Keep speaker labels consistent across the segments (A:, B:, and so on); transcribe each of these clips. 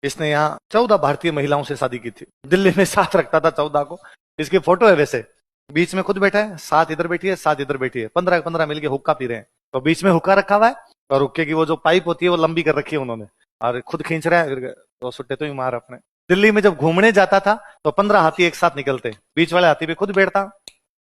A: इसने यहाँ 14 भारतीय महिलाओं से शादी की थी। दिल्ली में साथ रखता था 14 को। इसकी फोटो है वैसे, बीच में खुद बैठा है, 7 इधर बैठी है, 7 इधर बैठी है, 15 मिलके हुक्का पी रहे हैं। तो बीच में हुक्का रखा हुआ है और हुक्के की वो जो पाइप होती है वो लंबी कर रखी है उन्होंने, और खुद खींच रहा है। तो सुट्टे तो ही मार अपने। दिल्ली में जब घूमने जाता था तो 15 हाथी एक साथ निकलते, बीच वाले हाथी पे खुद बैठता,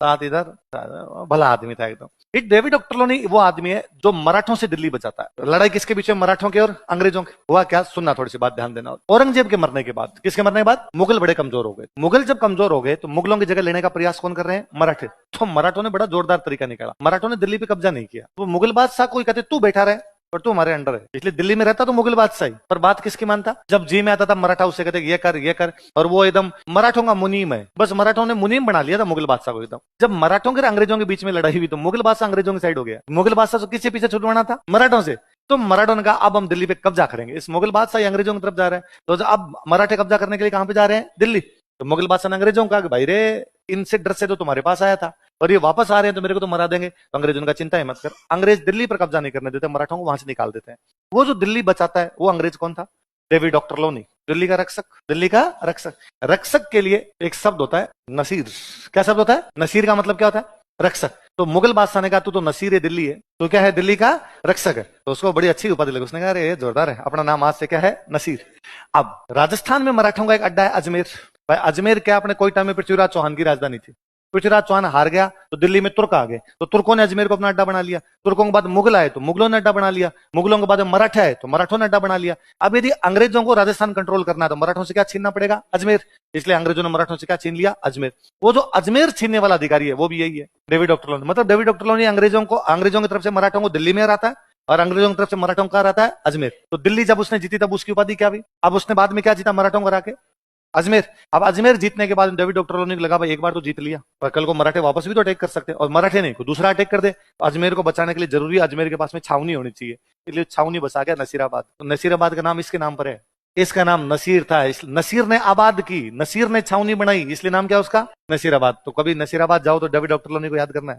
A: साथ इधर। भला आदमी था एकदम। एक डेविड ऑक्टरलोनी वो आदमी है जो मराठों से दिल्ली बचाता है। लड़ाई किसके बीच में? मराठों के और अंग्रेजों के। हुआ क्या, सुनना थोड़ी सी बात, ध्यान देना। औरंगजेब के मरने के बाद, किसके मरने के बाद? मुगल बड़े कमजोर हो गए। मुगल जब कमजोर हो गए तो मुगलों की जगह लेने का प्रयास कौन कर रहे हैं? मराठे। तो मराठों ने बड़ा जोरदार तरीका निकाला। मराठों ने दिल्ली पे कब्जा नहीं किया। तो मुगल बादशाह कोई कहते तू बैठा रहे और तू हमारे अंडर है, इसलिए दिल्ली में रहता तो मुगल बादशाही, पर बात किसकी मानता? जब जी में आता था मराठा उससे कहते ये कर ये कर, और वो एकदम मराठों का मुनीम है। बस मराठों ने मुनीम बना लिया था मुगल बादशाह को एकदम। जब मराठों के अंग्रेजों के बीच में लड़ाई हुई तो मुगल बादशाह अंग्रेजों की साइड हो गया। मुगल बादशाह तो किससे पीछे छुड़वाना था? मराठों से। तो मराठों ने कहा अब हम दिल्ली पे कब्जा करेंगे। इस मुगल बादशाह अंग्रेजों की तरफ जा रहे हैं, तो अब मराठे कब्जा करने के लिए कहां पे जा रहे हैं? दिल्ली। तो मुगल बादशाह ने अंग्रेजों को कहा कि भाई रे, इनसे डर से तो तुम्हारे पास आया था और ये वापस आ रहे हैं तो मेरे को तो मरा देंगे। तो अंग्रेजों का चिंता ही मत कर, अंग्रेज दिल्ली पर कब्जा नहीं करने देते, मराठों को वहां से निकाल देते हैं। वो जो दिल्ली बचाता है वो अंग्रेज कौन था? डेविड ऑक्टरलोनी, दिल्ली का रक्षक। दिल्ली का रक्षक। रक्षक के लिए एक शब्द होता है नसीर। क्या शब्द होता है? नसीर का मतलब क्या होता है? रक्षक। तो मुगल बादशाह ने कहा तू तो नसीर है दिल्ली है, तो क्या है? दिल्ली का रक्षक है। तो उसको बड़ी अच्छी उपाधि लगी। उसने कहा अरे जोरदार है, अपना नाम आज से क्या है? नसीर। अब राजस्थान में मराठों का एक अड्डा है अजमेर। भाई अजमेर क्या अपने कोई टाइम में पृथ्वीराज चौहान की राजधानी थी। पृथ्वीराज चौहान हार गया तो दिल्ली में तुर्क आ गए, तो तुर्कों ने अजमेर को अपना अड्डा बना लिया। तुर्कों के बाद मुगल आए तो मुगलों ने अड्डा बना लिया। मुगलों के बाद मराठा आए तो मराठों ने अड्डा बना लिया। अब यदि अंग्रेजों को राजस्थान कंट्रोल करना है तो मराठों से क्या छीनना पड़ेगा? अजमेर। इसलिए अंग्रेजों ने मराठों से क्या छीन लिया? अजमेर। वो जो अजमेर छीनने वाला अधिकारी है वो भी यही है, डेविड ऑक्टरलोनी। मतलब डेविड ऑक्टरलोनी अंग्रेजों की तरफ से मराठों को दिल्ली में रहता है और अंग्रेजों की तरफ से मराठों का रहता है अजमेर। तो दिल्ली जब उसने जीती तब उसकी उपाधि क्या हुई? अब उसने बाद में क्या जीता मराठों को हरा के? अजमेर। अब अजमेर जीतने के बाद डेविड ऑक्टरलोनी को लगा भाई एक बार तो जीत लिया, पर कल को मराठे वापस भी तो अटैक कर सकते हैं, और मराठे नहीं कोई दूसरा अटैक कर दे। तो अजमेर को बचाने के लिए जरूरी है अजमेर के पास में छावनी होनी चाहिए, इसलिए छावनी बसा गया नसीराबाद। तो नसीराबाद का नाम इसके नाम पर है। इसका नाम नसीर था, नसीर ने आबाद की, नसीर ने छावनी बनाई, इसलिए नाम क्या उसका? नसीराबाद। तो कभी नसीराबाद जाओ तो डेविड ऑक्टरलोनी को याद करना है।